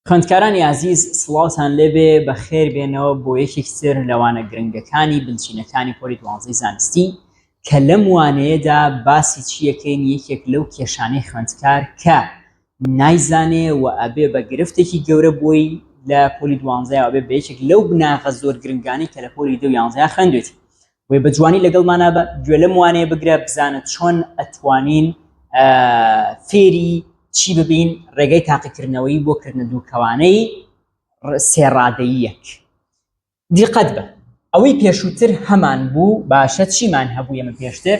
خوێندکارانی عزیز سڵاوتان لێبێ بە خێر بێنەوە بۆ یەکێک تر لەوانە گرنگەکانی بنچینەکانی پۆلی 12 زانستی کە لەم وانەیەدا باسی چیەکەین یەکێک لەو کێشانەی خوێندکار کە نایزانێ و ئەبێ بە گرفتێکی گەورە بۆی لە پۆلی 12 ئەبێ بە یەکێک لەو بناغە زۆر گرنگانی کە لە پۆلی 11 خوێندوێتی وێ بە جوانی لەگەڵمانە بە گوێ لەم وانەیە بگرە بزانە چۆن ئەتوانین فێری چی ببین ڕێگەی تاقیکردنەوەی بۆ کردنە دووکەوانەی سێڕادەیی یەک. دیقەت بە ئەوەی پێشووتر هەمان بوو باشە چیمان هەبوو ئێمە پێشتر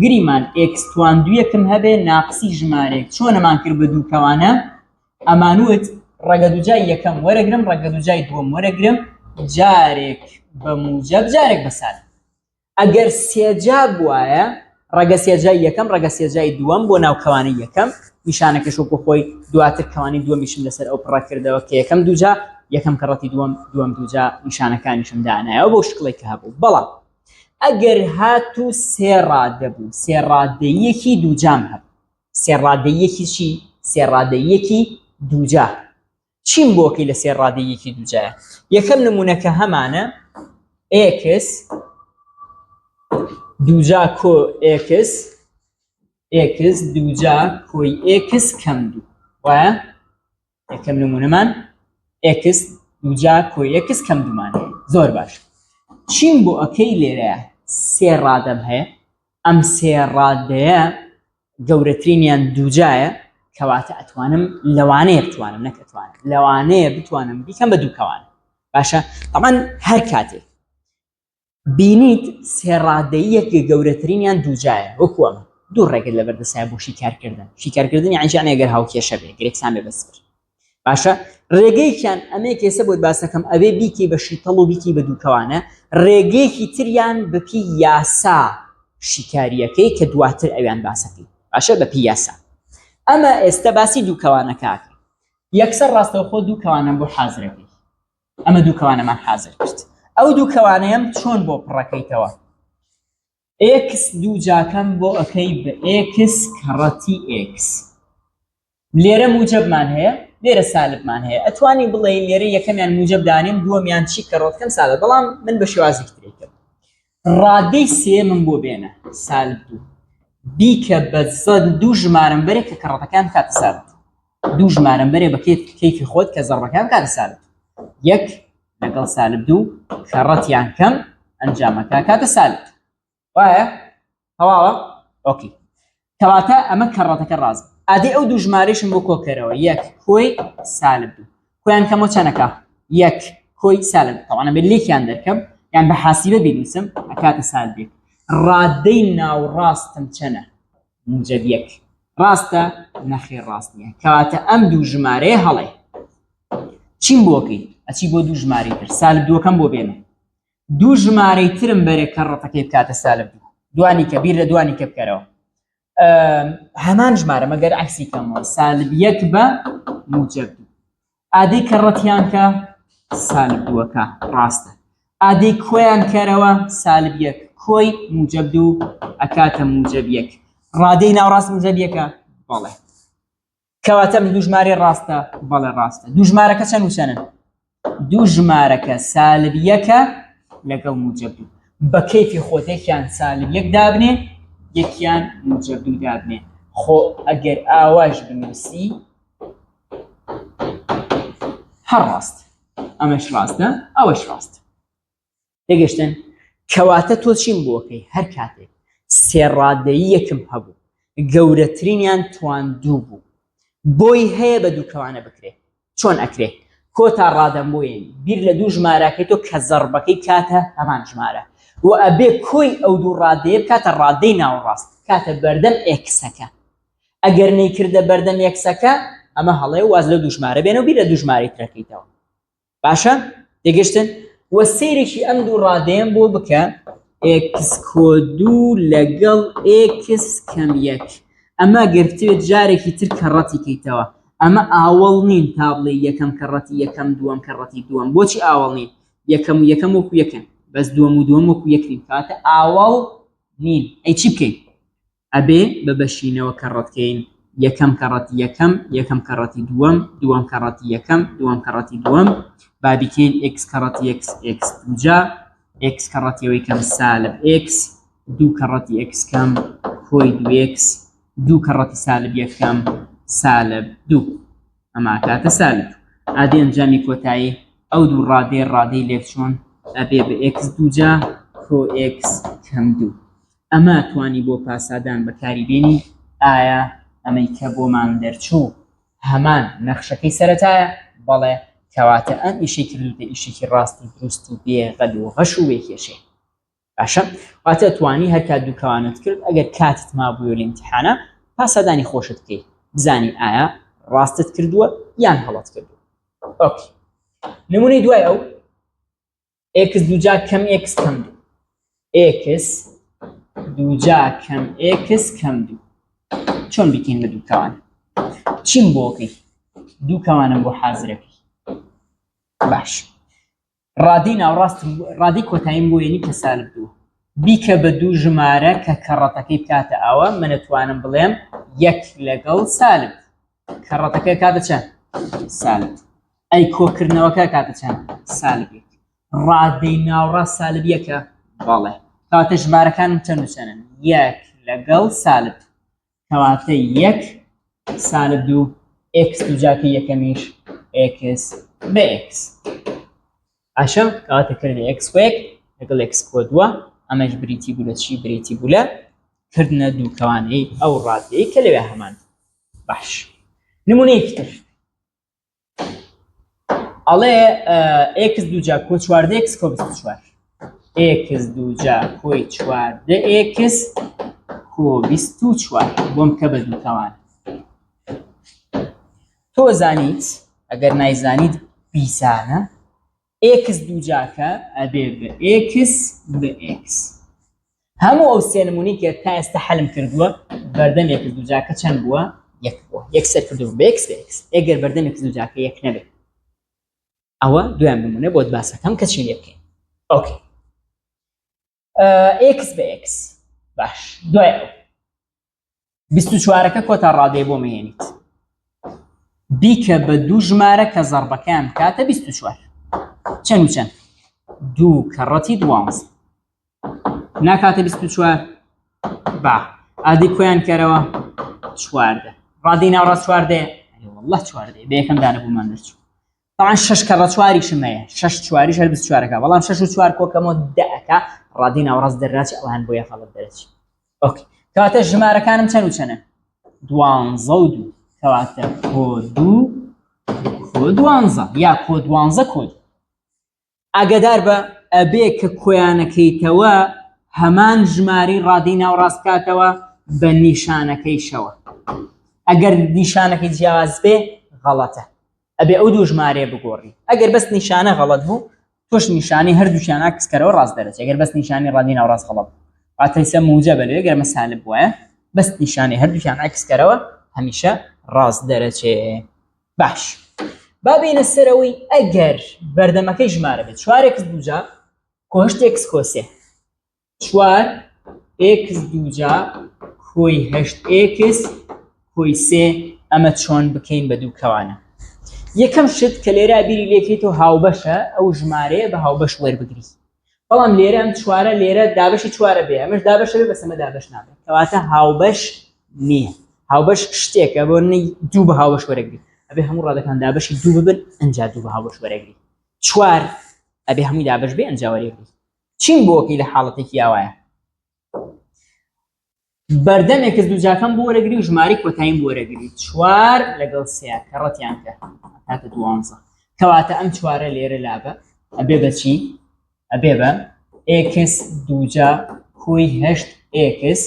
گریمان ئێکس توان دوویەکم هەبێ ناقسی ژمارەیەک چۆنەمان کرد بە دووکەوانە ئەمانوت ڕێگە دووجای یەکەم وەرەگرم ڕێگە دووجای دووەم وەرەگرم جارێک بە موجب جارێک بەسال ئەگەر سێجا بوایە ڕێگە سێجای یەکەم ڕێگە سێجای دووەم بۆ ناوکەوانی یەکەم نیشانەکەش وەکو خۆی دواتر کەوانی دووەمیشم لەسەر ئەو پڕەکردەوە کە یەکەم دووجا یەکەم کەڕەتی دووەم دووجا نیشانەکانیشم دانایەوە بۆ شکڵی کە هەبوو. بەڵام ئەگەر هاتوو سێڕادە بوو سێڕادەیەکی دووجام هەبوو سێڕادەیەکی چی؟ سێڕادەیەکی دووجا چیم بۆکەی لە سێڕادەیەکی دووجایە؟ یەکەم نمونەکە هەمانە ئێکس دووجا کۆ ئێکس ئێکس دووجا کۆی ئێکس کەم دوو وایە یەکەم نمونەمان ئێکس دووجا کۆی ئێکس کەم دوومانەیە. زۆر باش چیم بۆ ئەەکەی لێرەیە سێڕادەم هەیە ئەم سێڕادەیە گەورەترینیان دووجایە کەواتە ئەتوانم لەوانەیە بتوانم نەک ئەتوانم لەوانەیە بتوانم بیکەم بە دووکەوانە. باشە تەمان هەر کاتێک بینیت سێڕادەیەک گەورەترینیان دووجایە وەکو ئەمە دوو ڕێگەت لە بەردەسایە بۆ شیکارکردنی یانجیان ئەگەر هاوکێشە بێ گرێکسان بێ بەسپر. باشە ڕێگەیەکیان ئەمەیە کێسە بۆت باسەکەم ئەوێ بیکی بە شیتەڵ و بیکی بە دووکەوانە ڕێگەیەکی تریان بەپی یاسا شیکاریەکەی کە دواتر ئەویان باسەکەی باشە بەپی یاسا. ئەمە ئێستا باسی دووکەوانەکەکە یەکسەر ڕاستەوخۆ دووکەوانە بۆ حازرەکەی ئەمە دووکەوانەمان حازر کرد ئەو دووکەوانەیەم چۆن بۆ پڕەکەیتەوە ئێکس دووجاکەم بۆ ئەەکەی بە ئێکس کەڕەتی ئێکس لێرە موجبمان هەیە لێرە سالبمان هەیە ئەتوانی بڵێ لێرە یەکەمیان موجب دانیم دووەمیان چی کەڕۆتکەم سالب بەڵام من بە شێوازێکی ترێکم ڕادەی سێ من بۆ بێنە سالب دوو بیکە بە دوو ژمارەم بەرێک کە کەڕەتەکان کاتە سالب دوو ژمارەم بەرێ بە کەیفی خۆت کە زەڕبەکان کاتە سالب یەک لەگەڵ سالب دوو کەڕەتیان کەم ئەنجامەکە کاتە سالب وایە تەواوە ئۆکی کەواتە ئەمە کەڕەتەکە ڕاست ئادەی ئەو دوو ژمارەشم بۆ کۆکەرەوە یەک کۆی سالب دوو کۆیان کەمەوە چەندەکە یەک کۆی سالب تەوانە بێت لێکیان دەرکەم یان بە حاسیبە بینویسم ئەکاتە سالبێک ڕادەی ناوڕاستم چەنە موجب یەک ڕاستە نەخێر ڕاست نییە کەواتە ئەم دوو ژمارەیە هەڵێ چیم بۆکەی ئەچی بۆ دوو ژمارەی تر سالب دووەکەم بۆ بێنە دوو ژمارەی ترم بەرێ کەڕەتەکەی بکاتە سالب دوو دوانی کە بیر لە دوانی کە بکەرەوە هەمان ژمارە مەگەر عکسی کەمەوە سالب یەک بە موجب دوو ئادەی کەڕەتیان کە سالب دووەکە ڕاستە ئادەی کۆیان کەرەوە سالب یەک کۆی موجب دوو ئەکاتە موجب یەک ڕادەی ناوڕاست موجب یەکە بەڵێ کەواتە دوو ژمارە ڕاستە بەڵێ ڕاستە دوو ژمارەکە چەند و چەندن دوو ژمارەکە سالب یەکە لەگەڵ موجب دوو بە کەیفی خۆتێکیان سالب یەک دابنێ یەکیان موجب دوو دابنێ خۆ ئەگەر ئاواش بنووسی هەر ڕاست ئەمەش ڕاستە ئەوەش ڕاستە تێگەشتن کەواتە تۆ چیم بۆکەی هەر کاتێک سێڕادەیی یەکم هەبوو گەورەترینیان توان دوو بوو بۆی هەیە بە دووکەوانە بکرێ چۆن ئەکرێ کۆتا ڕادەم بۆیێن بیر لە دوو ژمارەکەی تۆ کە زەڕبەکەی کاتە هەمان ژمارە و ئەبێ کۆی ئەو دوو ڕادەیە کاتە ڕادەی ناوڕاست کاتە بەردەم ئێکسەکە ئەگەر نەیکردە بەردەم ئێکسەکە ئەمە هەڵێ واز لە دوو ژمارە بێنە و بیر لە دوو ژمارەی ترەکەیتەوە باشە تێگەشتن وە سەیرێکی ئەم دوو ڕادەیەم بۆ بکە ئێکس کۆ دوو لەگەڵ ئێکس کەم یەک ئەمە گرفتوێت جارێکی تر کەڕەتی کەیتەوە ئەمە ئاوەڵ نین تا بڵێ یەکەم کەڕەتی یەکەم دووەم کەڕەتی دووەم بۆچی ئاوەڵ نین یەکەم و یەکەم وەکو یەکەن بەس دووەم و دووەم وەکو یەکرین کاتە ئاوەڵ نین ئەی چی بکەین ئەبێ بە بەشینەوە کەڕەتکەین یەکەم کەڕەتی یەکەم یەکەم کەڕەتی دووەم دووەم کەڕەتی یەکەم دووەم کەڕەتی دووەم با بکەین x کەڕەتی x دووجا x کەڕەتیەوەی کەم سالب x دوو کەڕەتی x کەم کۆی 2x دوو کەڕەتی سالب یەکەم سالب دوو ئەمە کاتە سالب ئادێ ئەنجامی کۆتایی ئەو دوو ڕادەی لێک چۆن ئەبێ بە x دووجا کۆ x کەم دوو ئەمە توانی بۆ پاسادان بەکاری بێنی ئایا ئەمەی کە بۆمان دەرچوو هەمان نەخشەکەی سەرەتایە بەڵێ کەواتە ئەم ئیشی کردوتە ئیشێکی ڕاستی دروست و بێغەل و غەش و بێکێشێ باشە واتە توانی هەر کات دووکەوانت کرد ئەگەر کاتت مابووە لە ئیمتیحانە پاسەدانی خۆشت بکەیت بزانی ئایا ڕاستت کردووە یان هەڵەت کردووە ئۆکێ نمونەی دوای ئەو x دووجا کەم x کەم دوو x دووجا کەم x کەم دوو چۆن بکەین بە دووکەوان چیم بۆکەی دووکەوانم بۆ حازرەکەی باش ڕادی ناوڕاست ڕادی کۆتاییم بۆ یعنی کە سالب دوو بیکە بە دوو ژمارە کە کەڕەتەکەی بکاتە ئەوە من ئەتوانم بڵێم یەک لەگەڵ سالب کەڕەتەکەی کاتە چەند سالب ئەی کۆکردنەوەکە کاتە چەند سالب یەک ڕادەی ناوڕاست سالب یەکە بەڵێ کەواتە ژمارەکانم چەند و چەندن یەک لەگەڵ سالب کەواتە یەک سالب دوو x دووجاکە یەکەمیش x بە x ئاشە کەواتە کردی x کۆ یەک لەگەڵ x کۆ دووە ئەمەش بریتی بوو لە چی بریتی بوو لە کردنە دووکەوانەی ئەو ڕادەیە کە لەوێ هەمان باش نمونەیەکی تر ئەڵێ x دووجا کۆ چواردە x کۆ 24 x دووجا کۆی چواردە x کۆ 24 بۆم کە بە دووکەوان تۆ زانیت ئەگەر نایزانیت بیسانە x دووجاکە ئەبێ بە x بە x هەموو ئەو سێ نمونەی کە تا ئێستا حەلم کردووە بەردەم x دووجاکە چەند بووە یەک بووە یەک سەر کردووە بە x بە x ئەگەر بەردەم x دووجاکە یەک نەبێت ئەوە دویان نمونە بۆت باسەکەم کە چی لێ بکەین ئۆکێ x بە x باش دوای ئەو 24ەکە کۆتا ڕادەیە بۆ مەهێنیت بیکە بە دوو ژمارە کە زەربەکەیان کاتە 24 چەند و چەند دوو کەڕەتی دوانزە ناکاتە 24 با ئادی کۆیان کەرەوە چواردە ڕادەی ناوڕاست چواردەیە وەڵڵە چواردەیە بە یەکەم دانە بوومان دەرچوو طبعاً 6 کەڕە چواریشم هەیە 6 چواریش هەر 24ەکە بەڵام 6 و 4 کۆکەمەوە 10ەکە ڕادەی ناوڕاست دەرناچی ئەوان بۆ یەخەڵت دەرەچی ئۆکێ کەواتە ژمارەکانم چەند و چەندە دوانزە و دوو کەواتە کۆ دوو کۆ دوانزە یا کۆ دوانزە کۆ دوو ئاگادار بە ئەبێ کە کۆیانەکەیتەوە هەمان ژماری ڕادەی ناوڕاست کاتەوە بە نیشانەکەیشەوە ئەگەر نیشانەکەی جیاواز بێ غەڵەتە ئەبێ ئەو دوو ژمارەیە بگۆڕی ئەگەر بەس نیشانە غەڵەت بوو تۆش نیشانی هەردووشیان عکسکەرەوە ڕاست دەرەچێت ئەگەر بەس نیشانی ڕادەی ناوڕاست غەڵەت واتەیسە موجەبە لێ گەرمە سالب وایە بەس نیشانی هەردووشیان عکسکەرەوە هەمیشە ڕاست دەرەچێت باش با بینە سەرەوەی ئەگەر بەردەمەکەی ژمارە بێت 4x دووجا کۆ 8x کۆ 3 4x دووجا کۆی 8x کۆی 3 ئەمە چۆن بکەین بە دووکەوانە یەکەم شت کە لێرە بیری لێکەیتەوە هاوبەشە ئەو ژمارەیە بە هاوبەش وەربگری بەڵام لێرە ئەم چوارە لێرە دابەشی چوارە بێ ئەمەش دابەشە بێ بەسەمە دابەش نابێت کەواتە هاوبەش نییە هاوبەش شتێکە بۆ دوو بە هاوبەش وەرەگری ئەبێ هەموو ڕادەکان دابەشی دوو ببن ئەنجا دوو بە هاوبەش وەرەگری چوار ئەبێ هەمووی دابەش بێ ئەنجا وەرەگری چیم بۆکەی لە حاڵەتێکی ئاوایە بەردەمێکس دووجاکەم بۆ وەرەگری و ژماری کۆتاییم بۆ وەرەگری 4 لەگەڵ 3 کەڕەتیان کە کاتە 12 کەواتە ئەم چوارە لێرە لابە ئەبێ بە چی ئەبێ بە x دووجا کۆی 8x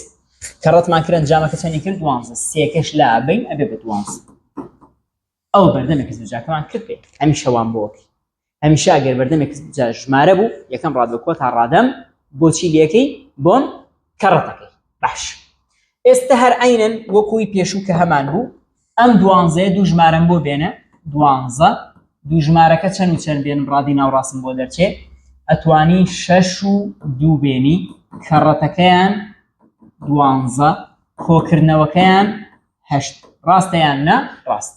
کەڕەتمان کرد ئەنجامەکە چەندی کرد 12 سێکەش لابین ئەبێ بە 12 ئەو بەردەمێکس دووجاکەمان کرد بێ هەمیشە وان بۆکەی هەمیشە ئەگەر بەردەمێکس دووجا ژمارە بوو یەکەم ڕاد بە کۆتا ڕادەم بۆچی لێکەی بۆم کەڕەتەکەی باش ئێستا هەر عینەن وەکوی پێشوو کە هەمان بوو ئەم 12 دوو ژمارەم بۆ بێنە 12 دوو ژمارەکە چەند و چەند بێنم ڕادی ناوڕاستم بۆ دەرچێ ئەتوانی 6 و 2 بێنی کەڕەتەکەیان 12 کۆکردنەوەکەیان 8 ڕاستە یان نە ڕاست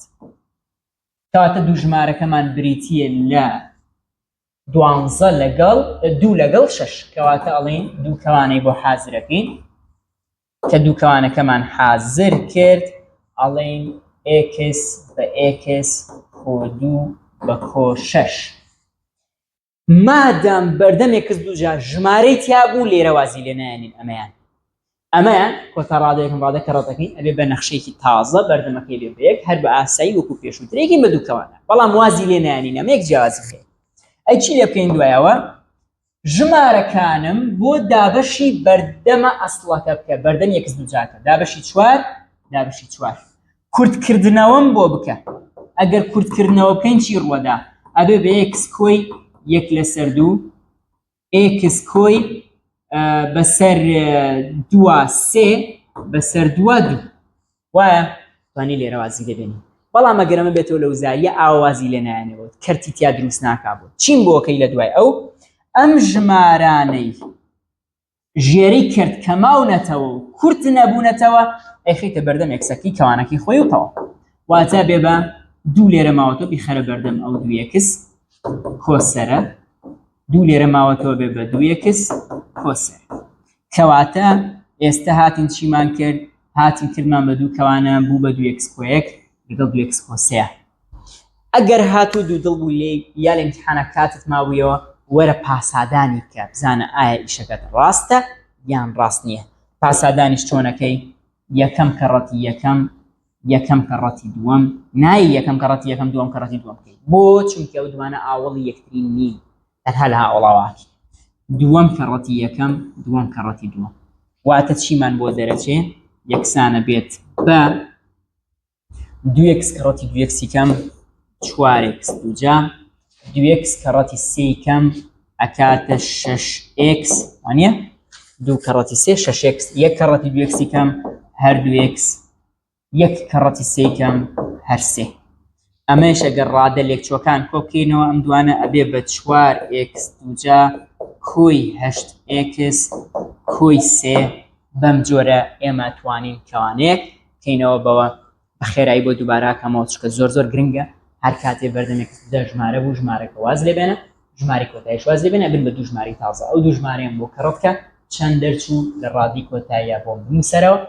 کەواتە دوو ژمارەکەمان بریتیە لە 12 لەگەڵ 2 لەگەڵ 6 کەواتە ئەڵێن دوو کەوانەی بۆ حازرەکەین کە دوو کەوانەکەمان حازر کرد ئەڵێن x بە x کۆ 2 بە کۆ 6 مادام بەردەم x دووجار ژمارەی تیا بوو لێرە وازی لێ نایەنین ئەمەیان کۆتا ڕادەیەکم ڕادە کەڕەتەکەین ئەبێ بە نەخشەیەکی تازە بەردەمەکەی لێ بەیەک هەر بە ئاسایی وەکو پێشووترێکی بە دوو کەوانە بەڵام وازی لێ نایەنین ئەمە یەک جیاوازی خێ ئەی چی لێ بکەین دوایەوە ژمارەکانم بۆ دابەشی بەردەمە ئەسڵەکە بکە بەردەم x دووجارکە دابەشی 4 کورتکردنەوەم بۆ بکە ئەگەر کورتکردنەوە بکەین چی ڕوەدا ئەبێ بە x کۆی 1/2 x کۆی بەسەر 2 3 بەسەر 2 وایە توانی لێرە وازی دەبێنی بەڵام ئەگەر ئەمە بێتەوە لە وزاییە ئاوازی لێ نایەنەوە کەرتی تیا دروست ناکابوو چیم بۆکەی لە دوای ئەو ئەم ژمارانەی ژێرەی کرد کە ماونەتەوە و کورت نەبوونەتەوە ئەیخیتە بەردەم ئێکسەکەی کەوانەکەی خۆی و تەواو واتە بێ بە دوو لێرە ماوەتەوە بیخەرە بەردەم ئەو 2x کۆسەرە دوو لێرە ماوەتەوە بێ بە 2x کۆسەر کەواتە ئێستا هاتین چیمان کرد هاتین کردمان بە دوو کەوانە بوو بە 2x کۆ 1 لەگەڵ 2x کۆ 3 ئەگەر هاتوو دوو دڵ بوو لێ یا لە ئیمتحانە کاتت مابوویەوە وەرە پاسادانی کە بزانە ئایا ئیشەکەت ڕاستە یان ڕاست نییە پاسادانیش چۆنەکەی یەکەم کەڕەتی یەکەم کەڕەتی دووەم نایی یەکەم کەڕەتی یەکەم دووەم کەڕەتی دووەم بکەیت بۆ چونکە ئەو دوانە ئاوەڵی یەکترین نین تەنها لە هاوڵاواکی دووەم کەڕەتی یەکەم دووەم کەڕەتی دووەم واتە چیمان بۆ دەرەچێ یەکسانە بێت بە 2x کەڕەتی 2x کەم 4x دووجا 2x کەڕەتی 3 کەم ئەکاتە 6x وانە 2 کەڕەتی 3 6x 1 کەڕەتی 2x کەم هەر 2x 1 کەڕەتی 3 کەم هەر 3 ئەمەش ئەگەر ڕادە لێکچووەکان کۆبکەینەوە ئەم دوانە ئەبێ بە 4x دووجا کۆی 8x کۆی 3 بەم جۆرە ئێمە توانین کەوانەیەک بکەینەوە بەوە بە خێرایی بۆ دووبارە کەمەوە چکە زۆر گرنگە هەر کاتێ بەردەمێک دە ژمارە بوو ژمارەکە واز لێ بێنە ژماری کۆتاییش واز لێ بێنە بن بە دوو ژماری تازە ئەو دوو ژمارەیان بۆ کەڕۆ بکە چەند دەرچوو لە ڕادی کۆتاییە بۆ بنووسەرەوە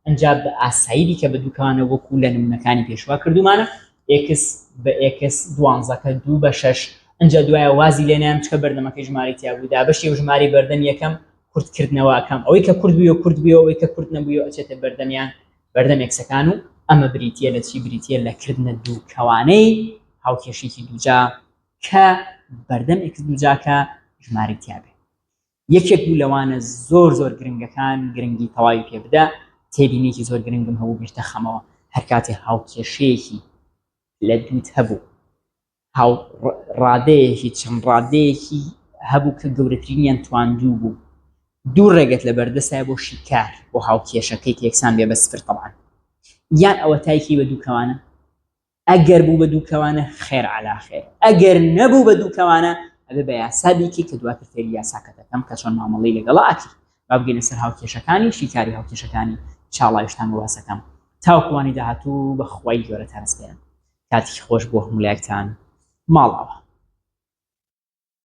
ئەنجا بە ئاسایی کە بە دووکەوانە وەکو لە نمونەکانی پێشوا کردومانە x بە x 12کە 2 بە 6 ئەنجا دوایە وازی لێ نام چکە بەردەمەکەی ژماری تیا بوو دابەشی و ژماری بەردەم یەکەم کورتکردنەوەکەم ئەوەی کە کورت بووە کورت بووە ئەوەی کە کورت نەبووە ئەچێتە بەردەمیان بەردەم یەکسەکان و ئەمە بریتیە لە چی بریتیە لە کردنە دوو کەوانەی هاوکێشێکی دووجا کە بەردەم x دووجاکە ژماری تیا بێ یەکێک بوو لەوانە زۆر گرنگەکان گرنگی تەواوی پێ بدە تێبینێکی زۆر گرنگم هەبوو بیرتە خەمەوە هەر کاتێ هاوکێشەیەکی لە دووت هەبوو ڕادەیەکی چەند ڕادەیەکی هەبوو کە گەورەترینیان تواندوو بوو دوو ڕێگەت لە بەردەستای بۆ شیکار بۆ هاوکێشەکەی یەکسان بێ بە سفر طبعاً یان ئەوە تایکی بە دوو کەوانە ئەگەر بوو بە دوو کەوانە خێر عەلا خێر ئەگەر نەبوو بە دوو کەوانە ئەبێ بە یاسا بیکەی کە دواتر فێری یاساکە دەکەم کە چۆن مامەڵەی لەگەڵا ئاکی با بگەینە سەر هاوکێشەکانی شیکاری هاوکێشەکانی چاڵاویشتان بواسەکەم تاوەکوانی داهاتوو بە خوای گەورەتان سپێرم کاتێکی خۆش بۆ هەموو لایەکتان ماڵەوە